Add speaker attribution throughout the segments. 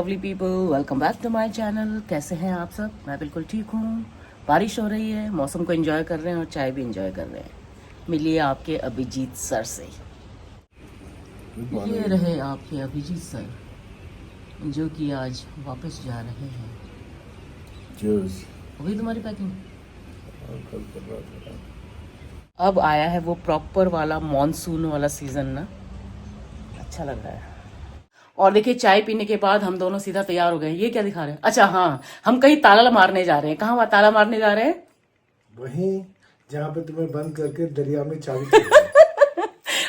Speaker 1: Lovely people, welcome back to my channel. कैसे हैं आप सब? मैं बिल्कुल ठीक हूँ। बारिश हो रही है, मौसम को एंजॉय कर रहे हैं और चाय भी एंजॉय कर रहे हैं। मिलिए आपके अभिजीत सर से। ये रहे आपके अभिजीत सर, जो कि आज वापस जा रहे हैं। हो गई तुम्हारी पैकिंग? अब आया है वो प्रॉपर वाला मॉनसून वाला सीजन ना, अच्छा लग रहा है। और देखिए चाय पीने के बाद हम दोनों सीधा तैयार हो गए। ये क्या दिखा रहे हैं? अच्छा हाँ, हम कहीं ताला मारने जा रहे हैं। कहाँ ताला मारने जा रहे हैं?
Speaker 2: वहीं जहाँ पे तुम्हें बंद करके दरिया में चाबी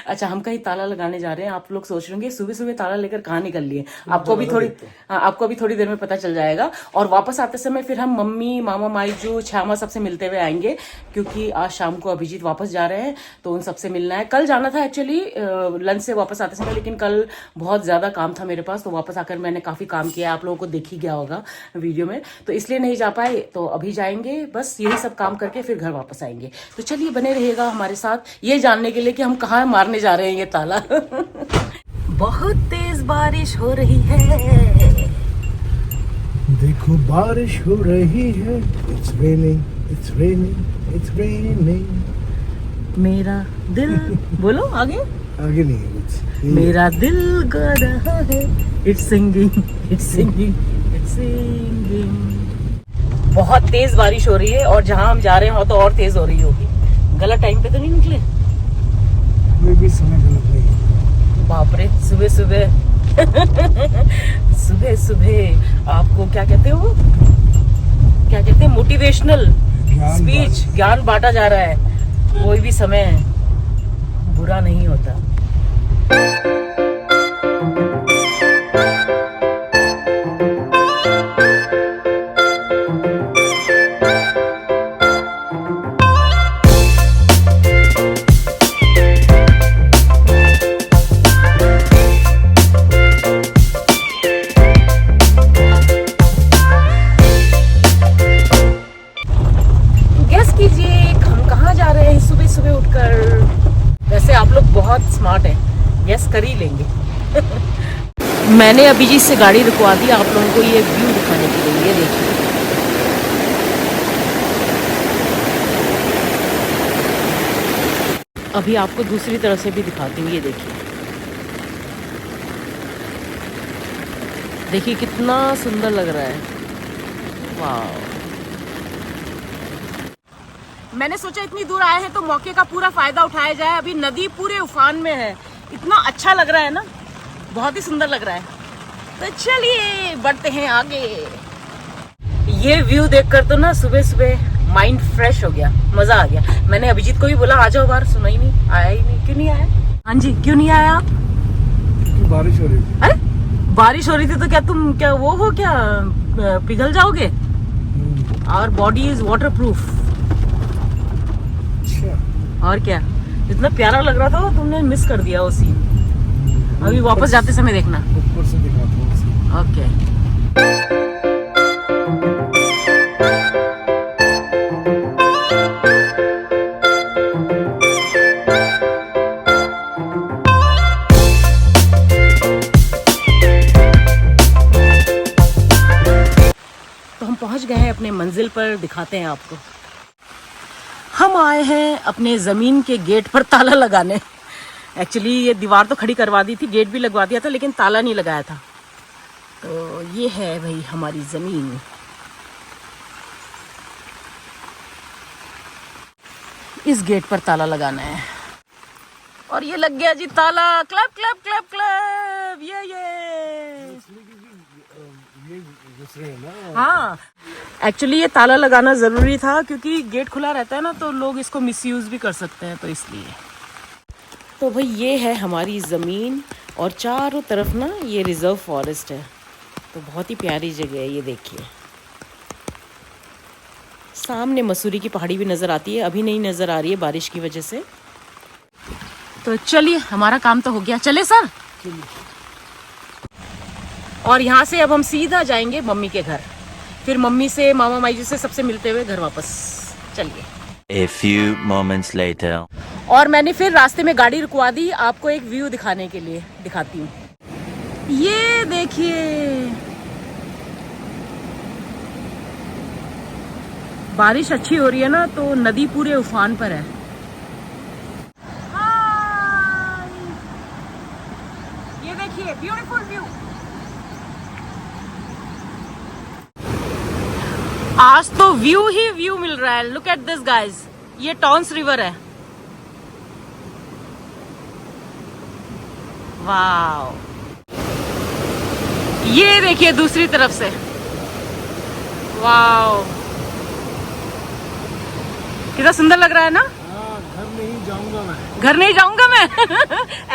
Speaker 1: अच्छा, हम कहीं ताला लगाने जा रहे हैं। आप लोग सोच रहे होंगे सुबह सुबह ताला लेकर कहाँ निकल लिए। आपको भी थोड़ी आपको भी थोड़ी देर में पता चल जाएगा। और वापस आते समय फिर हम मम्मी, मामा, माईजू, छामा सबसे मिलते हुए आएंगे, क्योंकि आज शाम को अभिजीत वापस जा रहे हैं तो उन सबसे मिलना है। कल जाना था एक्चुअली लंच से वापस आते समय, लेकिन कल बहुत ज्यादा काम था मेरे पास, तो वापस आकर मैंने काफी काम किया। आप लोगों को देख ही गया होगा वीडियो में, तो इसलिए नहीं जा पाए। तो अभी जाएंगे, बस यही सब काम करके फिर घर वापस आएंगे। तो चलिए बने रहिएगा हमारे साथ, ये जानने के लिए कि हम कहाँ मारने जा रहे हैं ये ताला। बहुत तेज बारिश हो रही है,
Speaker 2: देखो बारिश हो रही है। It's raining, it's raining, it's raining।
Speaker 1: मेरा दिल बोलो आगे।
Speaker 2: आगे नहीं है कुछ।
Speaker 1: मेरा दिल गा रहा है, it's singing, it's singing, it's singing. बहुत तेज बारिश हो रही है और जहाँ हम जा रहे हैं वहाँ तो और तेज हो रही होगी। गलत टाइम पे तो नहीं निकले?
Speaker 2: कोई भी समय गलत नहीं है।
Speaker 1: बाप रे, सुबह सुबह सुबह सुबह आपको क्या कहते हो, क्या कहते हैं, मोटिवेशनल स्पीच, ज्ञान बांटा जा रहा है। कोई भी समय बुरा नहीं होता। स्मार्ट है, यस कर ही लेंगे। मैंने अभिजीत से गाड़ी रुकवा दी आप लोगों को ये व्यू दिखाने के लिए। ये देखिए, अभी आपको दूसरी तरफ से भी दिखाती हूँ। ये देखिए, देखिए कितना सुंदर लग रहा है। वाह, मैंने सोचा इतनी दूर आए हैं तो मौके का पूरा फायदा उठाया जाए। अभी नदी पूरे उफान में है, इतना अच्छा लग रहा है ना, बहुत ही सुंदर लग रहा है। तो चलिए बढ़ते हैं आगे। ये व्यू देखकर तो ना सुबह सुबह माइंड फ्रेश हो गया, मजा आ गया। मैंने अभिजीत को भी बोला आ जाओ बाहर, सुना ही नहीं, आया ही नहीं। क्यों नहीं आया? हाँ जी, क्यों नहीं आया आप?
Speaker 2: क्योंकि बारिश हो रही थी। अरे
Speaker 1: बारिश हो रही थी तो क्या तुम क्या वो हो क्या, पिघल जाओगे? और बॉडी इज वाटर प्रूफ। और क्या, इतना प्यारा लग रहा था वो, तुमने मिस कर दिया वो सीन। अभी वापस जाते समय देखना।
Speaker 2: ऊपर से दिखाता हूँ।
Speaker 1: ओके। तो हम पहुंच गए हैं अपने मंजिल पर, दिखाते हैं आपको। हम आए हैं अपने ज़मीन के गेट पर ताला लगाने। एक्चुअली ये दीवार तो खड़ी करवा दी थी, गेट भी लगवा दिया था, लेकिन ताला नहीं लगाया था। तो ये है भाई हमारी ज़मीन। इस गेट पर ताला लगाना है और ये लग गया जी ताला। क्लब क्लब क्लब क्लब, हाँ, एक्चुअली ये ताला लगाना ज़रूरी था क्योंकि गेट खुला रहता है ना, तो लोग इसको मिसयूज़ भी कर सकते हैं, तो इसलिए। तो भाई ये है हमारी ज़मीन और चारों तरफ ना ये रिज़र्व फॉरेस्ट है, तो बहुत ही प्यारी जगह है। ये देखिए, सामने मसूरी की पहाड़ी भी नज़र आती है, अभी नहीं नज़र आ रही है बारिश की वजह से। तो चलिए, हमारा काम तो हो गया, चले सर। और यहाँ से अब हम सीधा जाएंगे मम्मी के घर, फिर मम्मी से, मामा, माईजी से सबसे मिलते हुए घर वापस। चलिए।
Speaker 3: A few moments later.
Speaker 1: और मैंने फिर रास्ते में गाड़ी रुकवा दी, आपको एक व्यू दिखाने के लिए। दिखाती हूँ, ये देखिए बारिश अच्छी हो रही है ना, तो नदी पूरे उफान पर है। ये देखिए ब्यूटीफुल व्यू। आज तो व्यू ही व्यू मिल रहा है। लुक एट दिस गाइस, ये टॉन्स रिवर है। वाओ, ये देखिए दूसरी तरफ से। वाओ, कितना सुंदर लग रहा है ना।
Speaker 2: घर नहीं जाऊंगा मैं।
Speaker 1: घर नहीं जाऊंगा मैं।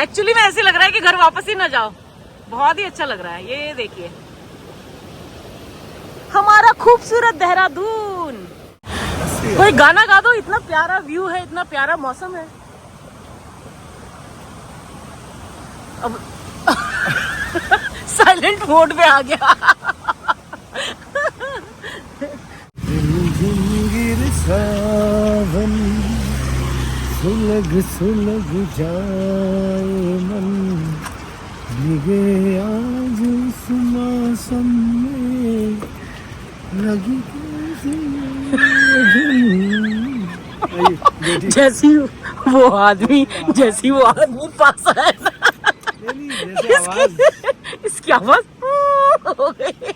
Speaker 1: एक्चुअली में ऐसे लग रहा है कि घर वापस ही ना जाओ। बहुत ही अच्छा लग रहा है। ये देखिए हमारा खूबसूरत देहरादून। कोई गाना गा दो, इतना प्यारा व्यू है, इतना प्यारा मौसम है। अब साइलेंट मोड पे आ गया।
Speaker 2: गिर सावन सुलग सुलग जाए मन, भीगे आज इस मौसम में लगी
Speaker 1: जैसी वो आदमी पास आया ना, इसकी आवाज हो गई।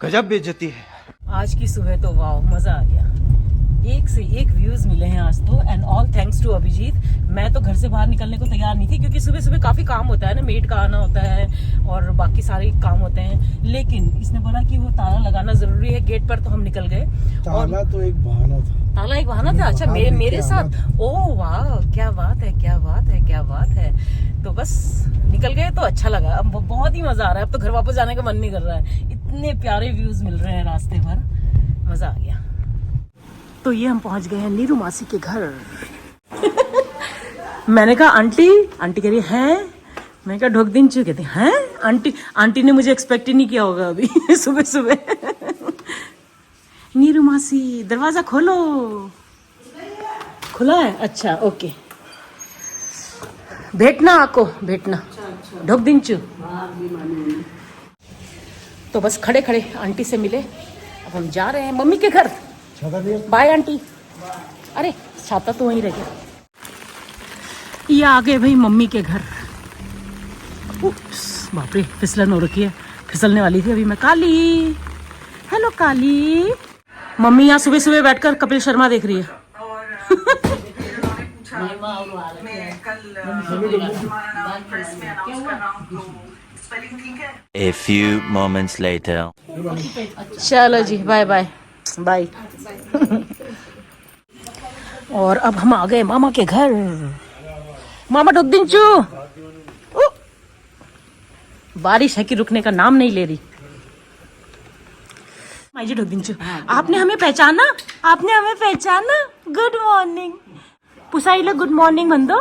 Speaker 2: गजब बेइज्जती है।
Speaker 1: आज की सुबह तो वाओ, मजा आ गया। एक से एक व्यूज मिले हैं आज तो, and all thanks to Abhijit. मैं तो घर से बाहर निकलने को तैयार नहीं थी, क्योंकि सुबह सुबह काफी काम होता है ना, मेड का आना होता है और बाकी सारे काम होते हैं। लेकिन इसने बोला कि वो ताला लगाना जरूरी है गेट पर, तो हम निकल गए।
Speaker 2: ताला तो एक बहाना था।
Speaker 1: ताला एक बहाना था? अच्छा, मेरे साथ। ओह वाह, क्या बात है, क्या बात है, क्या बात है। तो बस निकल गए तो अच्छा लगा। अब बहुत ही मजा आ रहा है। अब तो घर वापस जाने का मन नहीं कर रहा है। इतने प्यारे व्यूज मिल रहे हैं रास्ते भर, मजा आ गया। तो ये हम पहुंच गए हैं नीरू मासी के घर। मैंने कहा आंटी कह रही है। मैंने कहा ढोक दिन चुके थे हैं आंटी ने मुझे एक्सपेक्ट ही नहीं किया होगा अभी सुबह सुबह। नीरू मासी दरवाजा खोलो। खुला है? अच्छा ओके। भेटना आको, भेटना ढोक दिन चु। तो बस खड़े खड़े आंटी से मिले। अब हम जा रहे हैं मम्मी के घर। Bye aunty. अरे छाता तो वहीं रह गया। ये आ गए भाई मम्मी के घर। बाप रे, फिसलन हो रखी है, फिसलने वाली थी अभी मैं। काली, हेलो काली। मम्मी यहाँ सुबह सुबह बैठकर कपिल शर्मा देख रही है।
Speaker 3: A few moments later.
Speaker 1: चलो जी, बाय बाय बाय। और अब हम आ गए मामा के घर। मामा ढोक दिन चू। बारिश है कि रुकने का नाम नहीं ले रही। माई जी ढोक दिन चू। आपने हमें पहचाना? आपने हमें पहचाना? Good morning Pusai. लो गुड मॉर्निंग बन दो।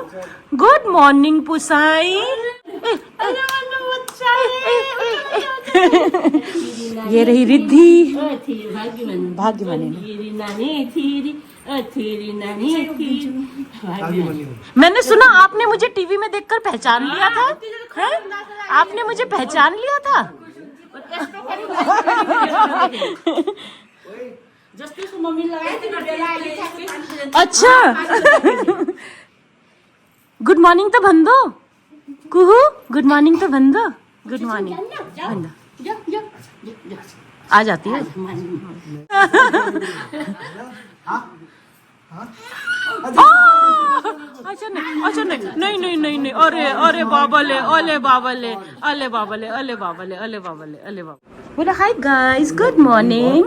Speaker 1: Good morning Pusai. ये रही रिद्धि, भाग्यमानी। मैंने सुना आपने मुझे टीवी में देखकर पहचान लिया था। हैं? आपने मुझे पहचान लिया था? अच्छा। गुड मॉर्निंग तो बंदो कुहू। गुड मॉर्निंग तो बंदो। गुड मॉर्निंग बंदो। आ जाती है। अच्छा नहीं। अरे बाबले, अले बाबले, अले बाबले, अले बाबले, अले बाबले, अले बाबले। बोला हाय गाइस, गुड मॉर्निंग।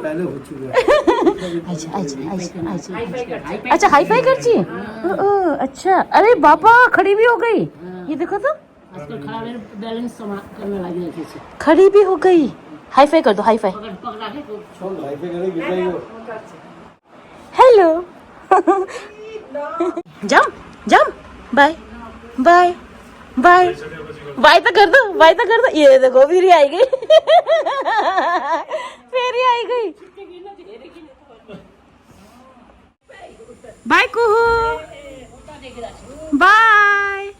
Speaker 1: अच्छा हाई फाई कर ची। अच्छा, अरे बाबा खड़ी भी हो गई। ये देखो तो खड़ी भी हो गई। हाई फाई कर दो, हाई फाई। हेलो। जम बाय बाय बाय बाय तो कर दो, बाय तो कर दो। ये देखो फिर आई गई। फिर आई गई। बाय कुहू, बाय।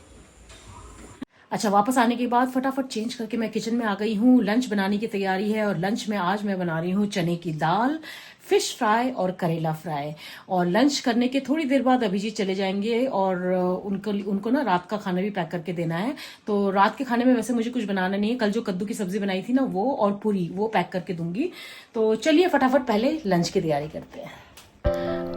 Speaker 1: अच्छा, वापस आने के बाद फटाफट चेंज करके मैं किचन में आ गई हूँ। लंच बनाने की तैयारी है और लंच में आज मैं बना रही हूँ चने की दाल, फिश फ्राई और करेला फ्राई। और लंच करने के थोड़ी देर बाद अभिजीत चले जाएंगे और उनको ना रात का खाना भी पैक करके देना है। तो रात के खाने में वैसे मुझे कुछ बनाना नहीं है, कल जो कद्दू की सब्जी बनाई थी ना वो और पूरी वो पैक करके दूंगी। तो चलिए फटाफट पहले लंच की तैयारी करते हैं।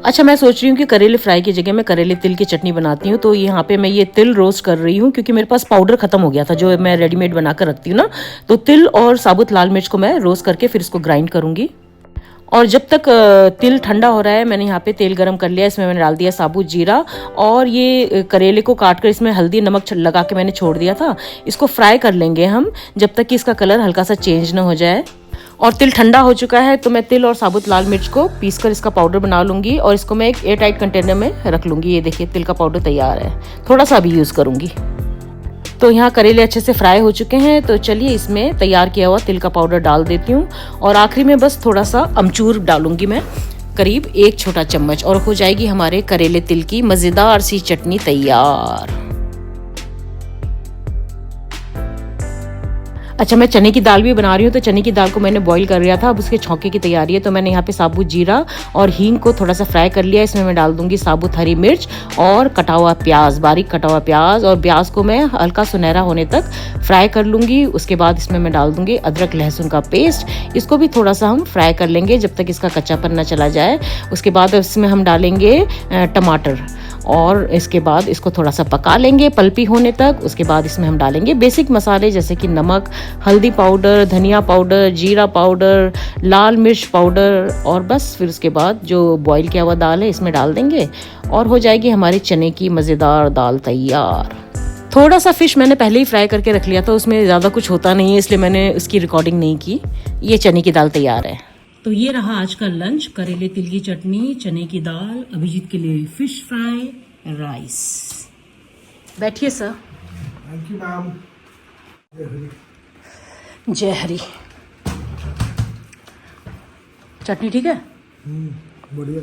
Speaker 1: अच्छा, मैं सोच रही हूँ कि करेले फ्राई की जगह मैं करेले तिल की चटनी बनाती हूँ। तो यहाँ पे मैं ये तिल रोस्ट कर रही हूँ क्योंकि मेरे पास पाउडर खत्म हो गया था जो मैं रेडीमेड बना कर रखती हूँ ना। तो तिल और साबुत लाल मिर्च को मैं रोस्ट करके फिर इसको ग्राइंड करूंगी। और जब तक तिल ठंडा हो रहा है, मैंने यहाँ पे तेल गरम कर लिया, इसमें मैंने डाल दिया साबुत जीरा और ये करेले को काट कर इसमें हल्दी नमक लगा के मैंने छोड़ दिया था। इसको फ्राई कर लेंगे हम जब तक कि इसका कलर हल्का सा चेंज ना हो जाए। और तिल ठंडा हो चुका है तो मैं तिल और साबुत लाल मिर्च को पीस कर इसका पाउडर बना लूंगी और इसको मैं एक एयर टाइट कंटेनर में रख लूंगी। ये देखिए तिल का पाउडर तैयार है, थोड़ा सा भी यूज़ करूंगी। तो यहाँ करेले अच्छे से फ्राई हो चुके हैं, तो चलिए इसमें तैयार किया हुआ तिल का पाउडर डाल देती हूँ और आखिरी में बस थोड़ा सा अमचूर डालूंगी मैं, करीब 1 छोटा चम्मच, और हो जाएगी हमारे करेले तिल की मज़ेदार सी चटनी तैयार। अच्छा, मैं चने की दाल भी बना रही हूँ। तो चने की दाल को मैंने बॉईल कर लिया था, अब उसके छौंके की तैयारी है। तो मैंने यहाँ पे साबुत जीरा और हींग को थोड़ा सा फ्राई कर लिया। इसमें मैं डाल दूंगी साबुत हरी मिर्च और कटा हुआ प्याज, बारीक कटा हुआ प्याज, और प्याज को मैं हल्का सुनहरा होने तक फ्राई कर लूंगी। उसके बाद इसमें मैं डाल दूंगी अदरक लहसुन का पेस्ट, इसको भी थोड़ा सा हम फ्राई कर लेंगे जब तक इसका कच्चापन न चला जाए। उसके बाद इसमें हम डालेंगे टमाटर और इसके बाद इसको थोड़ा सा पका लेंगे पल्पी होने तक। उसके बाद इसमें हम डालेंगे बेसिक मसाले जैसे कि नमक, हल्दी पाउडर, धनिया पाउडर, जीरा पाउडर, लाल मिर्च पाउडर, और बस फिर उसके बाद जो बॉईल किया हुआ दाल है इसमें डाल देंगे और हो जाएगी हमारी चने की मज़ेदार दाल तैयार। थोड़ा सा फिश मैंने पहले ही फ्राई करके रख लिया था, उसमें ज़्यादा कुछ होता नहीं है इसलिए मैंने उसकी रिकॉर्डिंग नहीं की। ये चने की दाल तैयार है। तो ये रहा आज का लंच, करेले तिल की चटनी, चने की दाल, अभिजीत के लिए फिश फ्राई, राइस। बैठिए सर।
Speaker 2: Thank you ma'am.
Speaker 1: जय हरी। चटनी ठीक है?
Speaker 2: बढ़िया।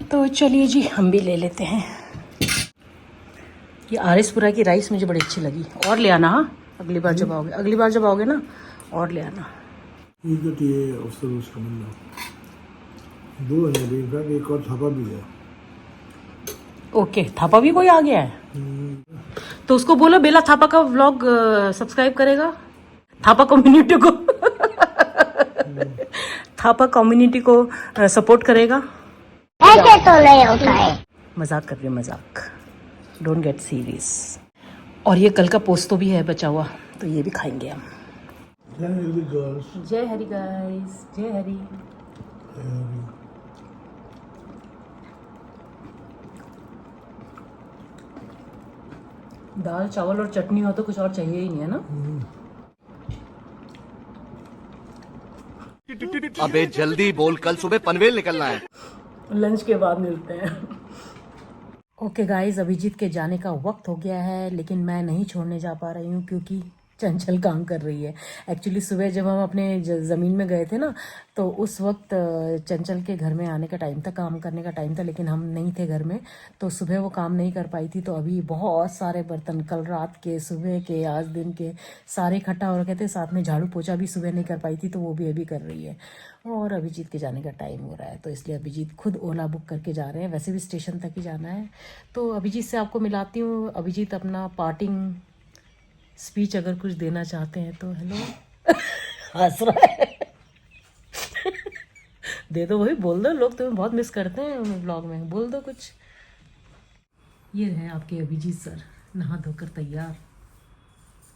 Speaker 1: तो चलिए जी हम भी ले लेते हैं। ये आरएसपुरा की राइस मुझे बड़ी अच्छी लगी, और ले आना। हाँ, अगली बार जब आओगे ना और ले आना।
Speaker 2: ये उसका दो है, एक और थापा भी है।
Speaker 1: ओके, थापा भी कोई आ गया है? तो उसको बोलो बेला थापा का व्लॉग सब्सक्राइब करेगा, थापा कम्युनिटी को थापा कम्युनिटी को सपोर्ट करेगा।
Speaker 4: ऐसे तो नहीं होता है।
Speaker 1: मजाक कर रही हूँ, मजाक, डोंट गेट सीरियस। और ये कल का पोस्तो भी है बचा हुआ, तो ये भी खाएंगे हम। जय हरी गाइस, जय हरी। दाल चावल और चटनी हो तो कुछ और चाहिए ही नहीं, है ना?
Speaker 5: अबे जल्दी बोल, कल सुबह पनवेल निकलना है।
Speaker 1: लंच के बाद मिलते हैं। ओके गाइस, अभिजीत के जाने का वक्त हो गया है, लेकिन मैं नहीं छोड़ने जा पा रही हूँ क्योंकि चंचल काम कर रही है। एक्चुअली सुबह जब हम अपने ज़मीन में गए थे ना, तो उस वक्त चंचल के घर में आने का टाइम था, काम करने का टाइम था, लेकिन हम नहीं थे घर में, तो सुबह वो काम नहीं कर पाई थी। तो अभी बहुत सारे बर्तन, कल रात के, सुबह के, आज दिन के, सारे इकट्ठा हो रखे थे। साथ में झाड़ू पोछा भी सुबह नहीं कर पाई थी, तो वो भी अभी कर रही है। और अभिजीत के जाने का टाइम हो रहा है, तो इसलिए अभिजीत खुद ओला बुक करके जा रहे हैं। वैसे भी स्टेशन तक ही जाना है। तो अभिजीत से आपको मिलाती हूँ। अभिजीत अपना पार्टिंग स्पीच अगर कुछ देना चाहते हैं तो। हेलो हंस रहा है दे दो भाई, बोल दो, लोग तुम्हें बहुत मिस करते हैं ब्लॉग में, बोल दो कुछ। ये है आपके अभिजीत सर, नहा धोकर तैयार।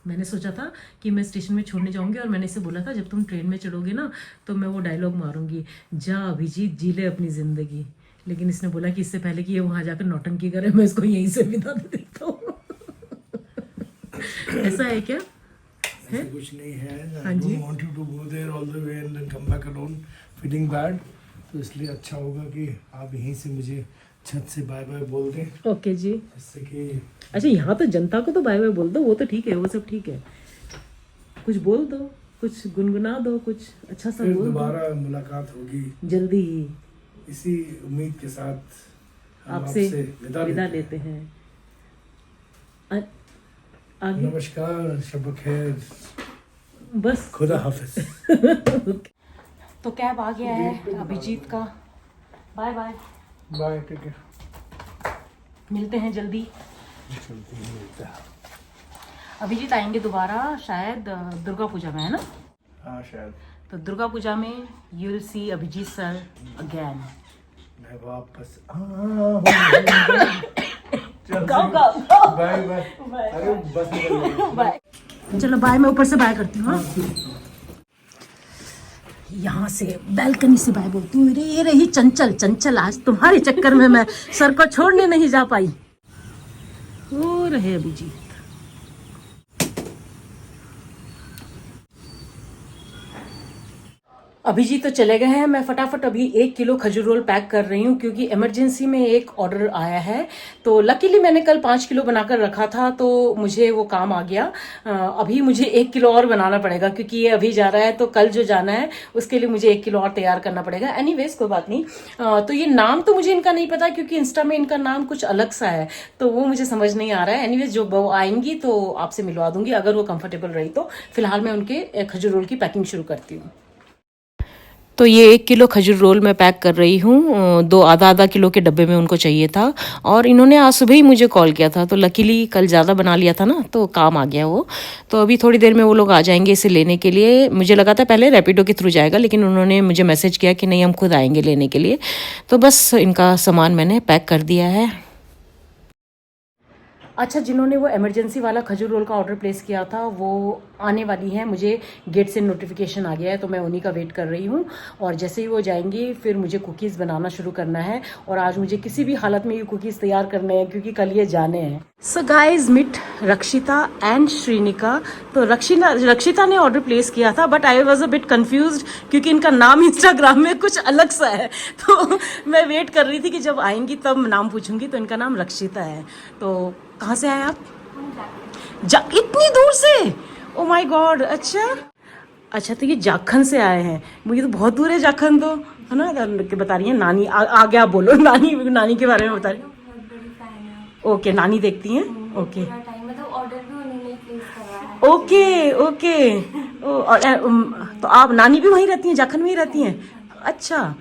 Speaker 1: मैंने सोचा था कि मैं स्टेशन में छोड़ने जाऊंगी और मैंने इसे बोला था जब तुम ट्रेन में चढ़ोगे ना तो मैं वो डायलॉग मारूंगी, जा अभिजीत जी ले अपनी जिंदगी। लेकिन इसने बोला कि इससे पहले कि ये वहां जाकर नौटंकी करे, मैं इसको यहीं से विदा दे देता हूँ। ऐसा है क्या?
Speaker 2: ऐसा कुछ नहीं है।
Speaker 1: हाँ जी।
Speaker 2: I don't want you to go there all the way and then come back alone feeling bad. तो इसलिए अच्छा होगा कि आप यहीं से मुझे छत से बाय बाय बोल दें।
Speaker 1: ओके जी।
Speaker 2: जिससे कि
Speaker 1: अच्छा, यहाँ तो जनता को तो बाय बाय बोल दो, वो तो ठीक है, वो सब ठीक है। कुछ बोल दो, कुछ गुनगुना दो, कुछ अच्छा सा बोल दो।
Speaker 2: दोबारा मुलाकात होगी
Speaker 1: जल्दी ही।
Speaker 2: इसी उम्मीद के साथ हम
Speaker 1: आपसे
Speaker 2: विदा
Speaker 1: लेते हैं। आगे
Speaker 2: नमस्कार, शब खैर,
Speaker 1: बस।
Speaker 2: खुदा हाफिज।
Speaker 1: तो कैब आ गया है अभिजीत का। Bye bye.
Speaker 2: Bye, take care.
Speaker 1: मिलते हैं जल्दी।
Speaker 2: जल्दी मिलता है।
Speaker 1: अभिजीत आएंगे दोबारा शायद दुर्गा पूजा में, है ना?
Speaker 2: हाँ शायद।
Speaker 1: तो दुर्गा पूजा में you will see Abhijit sir again.
Speaker 2: मैं वापस बाय बाय। अरे बस निकल
Speaker 1: बाय। चलो बाय, मैं ऊपर से बाय करती हूँ। यहाँ से बैल्कनी से बाय बोलती हूँ। रे रही चंचल चंचल, आज तुम्हारे चक्कर में मैं सर को छोड़ने नहीं जा पाई। हो रहे अभिजीत। अभिजीत तो चले गए हैं। मैं फटाफट अभी 1 किलो खजूर रोल पैक कर रही हूँ क्योंकि इमरजेंसी में एक ऑर्डर आया है। तो लकीली मैंने कल 5 किलो बनाकर रखा था तो मुझे वो काम आ गया। अभी मुझे 1 किलो और बनाना पड़ेगा क्योंकि ये अभी जा रहा है तो कल जो जाना है उसके लिए मुझे 1 किलो और तैयार करना पड़ेगा। एनीवेज कोई बात नहीं। तो ये नाम तो मुझे इनका नहीं पता क्योंकि इंस्टा में इनका नाम कुछ अलग सा है तो वो मुझे समझ नहीं आ रहा है। एनीवेज जो वो आएंगी तो आपसे मिलवा दूंगी अगर वो कंफर्टेबल रही तो। फिलहाल मैं उनके खजूर रोल की पैकिंग शुरू करती हूँ। तो ये 1 किलो खजूर रोल मैं पैक कर रही हूँ। 2 आधा किलो के डब्बे में उनको चाहिए था और इन्होंने आज सुबह ही मुझे कॉल किया था तो लकीली कल ज़्यादा बना लिया था ना तो काम आ गया वो। तो अभी थोड़ी देर में वो लोग आ जाएंगे इसे लेने के लिए। मुझे लगा था पहले रैपिडो के थ्रू जाएगा लेकिन उन्होंने मुझे मैसेज किया कि नहीं हम खुद आएंगे लेने के लिए। तो बस इनका सामान मैंने पैक कर दिया है। अच्छा, जिन्होंने वो इमरजेंसी वाला खजूर रोल का ऑर्डर प्लेस किया था वो आने वाली हैं। मुझे गेट से नोटिफिकेशन आ गया है तो मैं उन्हीं का वेट कर रही हूँ और जैसे ही वो जाएंगी फिर मुझे कुकीज़ बनाना शुरू करना है और आज मुझे किसी भी हालत में ये कुकीज़ तैयार करने हैं क्योंकि कल ये जाने हैं। सो गाइज मीट रक्षिता एंड श्रीनिका। तो रक्षिता ने ऑर्डर प्लेस किया था but I was a bit confused क्योंकि इनका नाम इंस्टाग्राम में कुछ अलग सा है तो मैं वेट कर रही थी कि जब आएंगी तब नाम पूछूंगी। तो इनका नाम रक्षिता है। तो कहाँ से आए आप? इतनी दूर से? Oh my God. अच्छा तो ये जाखन से आए हैं। मुझे तो बहुत दूर है जाखन तो, है ना? बता रही है नानी आगे आप बोलो। नानी के बारे में बता रही। ओके, नानी देखती हैं। Okay okay. तो आप नानी भी वहीं रहती हैं, जाखन में ही रहती हैं? अच्छा,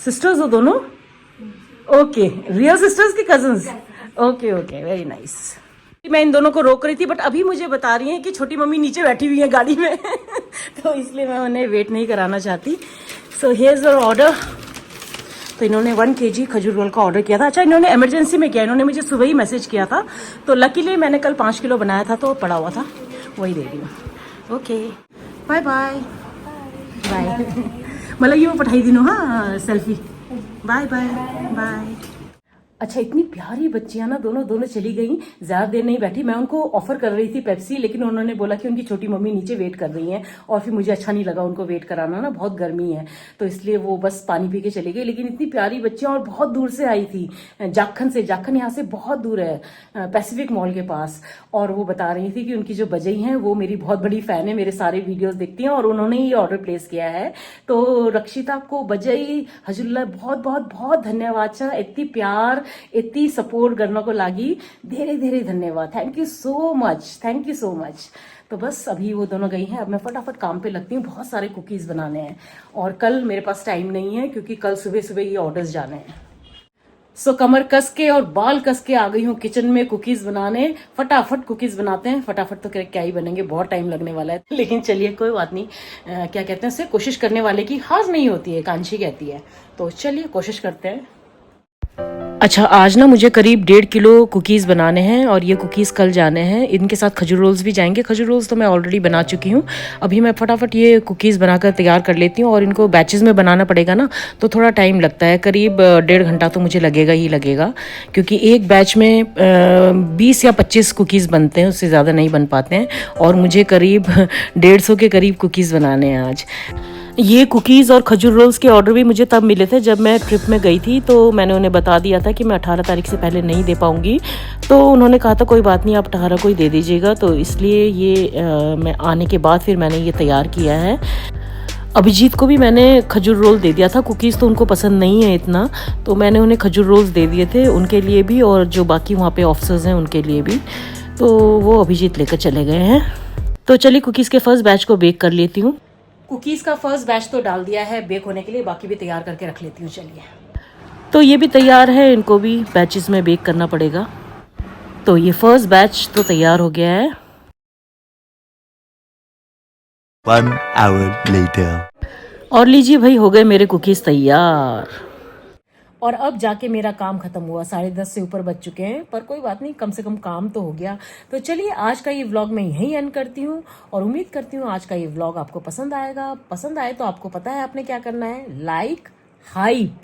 Speaker 1: सिस्टर्स हो दोनों? ओके, रियल सिस्टर्स की कजन्स? Okay very nice. मैं इन दोनों को रोक रही थी बट अभी मुझे बता रही हैं कि छोटी मम्मी नीचे बैठी हुई है गाड़ी में तो इसलिए मैं उन्हें वेट नहीं कराना चाहती। So here's your order. तो इन्होंने 1 kg खजूर रोल का ऑर्डर किया था। अच्छा, इन्होंने इमरजेंसी में किया। इन्होंने मुझे सुबह ही मैसेज किया था तो लकीली मैंने कल 5 किलो बनाया था तो पड़ा हुआ था, वही दे रही हूँ। Okay bye bye bye. मतलब ये वो पठाई दिनों। हाँ सेल्फी। Bye bye bye. अच्छा, इतनी प्यारी बच्चियां ना दोनों चली गई, ज्यादा देर नहीं बैठी। मैं उनको ऑफर कर रही थी पेप्सी लेकिन उन्होंने बोला कि उनकी छोटी मम्मी नीचे वेट कर रही हैं और फिर मुझे अच्छा नहीं लगा उनको वेट कराना ना, बहुत गर्मी है तो इसलिए वो बस पानी पी के चली गई। लेकिन इतनी प्यारी बच्चियां और बहुत दूर से आई थी, जाखन यहाँ से बहुत दूर है, पैसिफिक मॉल के पास। और वो बता रही थी कि उनकी जो बजई हैं वो मेरी बहुत बड़ी फैन है, मेरे सारे वीडियोस देखती हैं और उन्होंने ही ऑर्डर प्लेस किया है। तो रक्षिता को बजई हजुल्ला बहुत बहुत बहुत धन्यवाद। इतनी प्यार इतनी सपोर्ट करने को लागी, धेरे धेरे धन्यवाद। Thank you so much. तो बस अभी वो दोनों गई हैं, अब मैं फटाफट काम पे लगती हूँ। बहुत सारे कुकीज़ बनाने हैं और कल मेरे पास टाइम नहीं है क्योंकि कल सुबह ये ऑर्डर्स जाने हैं। सो कमर कस के और बाल कस के आ गई हूँ किचन में कुकीज़ बनाने। फटाफट कुकीज़ बनाते हैं। फटाफट तो क्या ही बनेंगे, बहुत टाइम लगने वाला है लेकिन चलिए कोई बात नहीं। क्या कहते हैं उसे, कोशिश करने वाले की हार नहीं होती है, कांची कहती है। तो चलिए कोशिश करते हैं। अच्छा, आज ना मुझे करीब 1.5 किलो कुकीज़ बनाने हैं और ये कुकीज़ कल जाने हैं। इनके साथ खजूर रोल्स भी जाएंगे। खजूर रोल्स तो मैं ऑलरेडी बना चुकी हूँ। अभी मैं फटाफट ये कुकीज़ बनाकर तैयार कर लेती हूँ और इनको बैचेस में बनाना पड़ेगा ना तो थोड़ा टाइम लगता है, करीब 1.5 घंटा तो मुझे लगेगा क्योंकि एक बैच में 20 या 25 कुकीज़ बनते हैं, उससे ज़्यादा नहीं बन पाते हैं और मुझे करीब 150 के करीब कुकीज़ बनाने हैं आज। ये कुकीज़ और खजूर रोल्स के ऑर्डर भी मुझे तब मिले थे जब मैं ट्रिप में गई थी। तो मैंने उन्हें बता दिया था कि मैं 18 तारीख से पहले नहीं दे पाऊँगी। तो उन्होंने कहा था कोई बात नहीं, आप 18 को ही दे दीजिएगा। तो इसलिए ये मैं आने के बाद फिर मैंने ये तैयार किया है। अभिजीत को भी मैंने खजूर रोल दे दिया था, कुकीज़ तो उनको पसंद नहीं है इतना, तो मैंने उन्हें खजूर रोल्स दे दिए थे, उनके लिए भी और जो बाकी वहाँ पे ऑफिसर्स हैं उनके लिए भी। तो वो अभिजीत लेकर चले गए हैं। तो चलिए कुकीज़ के फर्स्ट बैच को बेक कर लेती हूँ। कुकीज़ का फर्स्ट बैच तो डाल दिया है बेक होने के लिए, बाकी भी तैयार करके रख लेती हूँ। चलिए, तो ये भी तैयार है, इनको भी बैचेस में बेक करना पड़ेगा। तो ये फर्स्ट बैच तो तैयार हो गया है।
Speaker 3: 1 hour later.
Speaker 1: और लीजिए भाई, हो गए मेरे कुकीज़ तैयार। और अब जाके मेरा काम खत्म हुआ, 10:30 से ऊपर बज चुके हैं, पर कोई बात नहीं, कम से कम काम तो हो गया। तो चलिए आज का ये व्लॉग मैं यहीं एंड करती हूँ और उम्मीद करती हूँ आज का ये व्लॉग आपको पसंद आएगा। पसंद आए तो आपको पता है आपने क्या करना है, like, hype,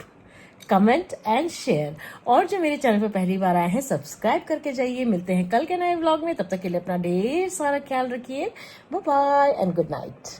Speaker 1: comment and share. और जो मेरे चैनल पर पहली बार आए हैं सब्सक्राइब करके जाइए। मिलते हैं कल के नए व्लॉग में, तब तक के लिए अपना ढेर सारा ख्याल रखिए। Bye bye and good night.